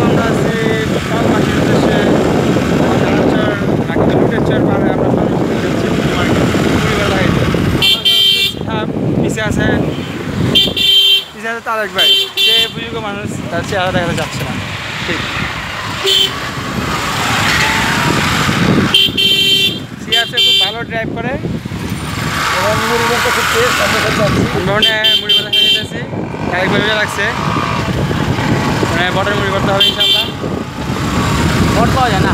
আমরা আছি কালমাটির উদ্দেশ্যে লুটেরচর পাড়ে আমরা পিছিয়ে আছে তারেক ভাই, সে বুঝুক মানুষ, তার চেহারা দেখাতে যাচ্ছে না। ঠিক সিআরসি খুব ভালো ড্রাইভ করে। মুড়ি বাটা খেতে মুড়ি বাটা খেয়ে যেতেছি, তারেক ভাই লাগছে মানে বটের মুড়ি করতে হবে ইনশাল্লাহ। বট পাওয়া যায় না,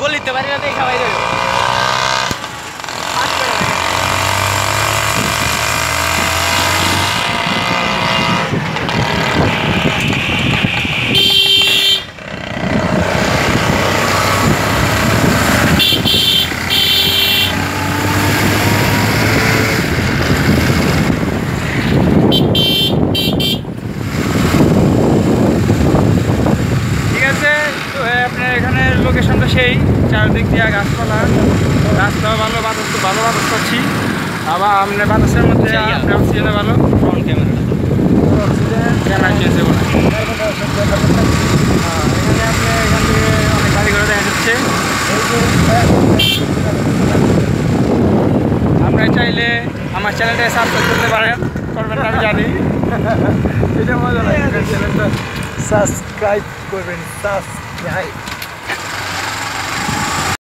গলিতে পারি না, দেখা বাইরে লোকেশনটা সেই চারদিক দিয়ে গাছপালা, রাস্তাও ভালো, বাতাস তো ভালো বাতাস পাচ্ছি। আবার আপনার বাতাসের মধ্যে অক্সিজেনও ভালো, ফ্রন্ট ক্যামেরা চেয়েছে বলে এখানে আপনি এখান থেকে অনেক গাড়ি ঘোড়া দেখা যাচ্ছে। আপনারা চাইলে আমার চ্যানেলটা সাবস্ক্রাইব করতে পারেন, করবেন না আমি জানি, এটা মজা লাগে। চ্যানেলটা সাবস্ক্রাইব করবেন, সাবস্ক্রাইব।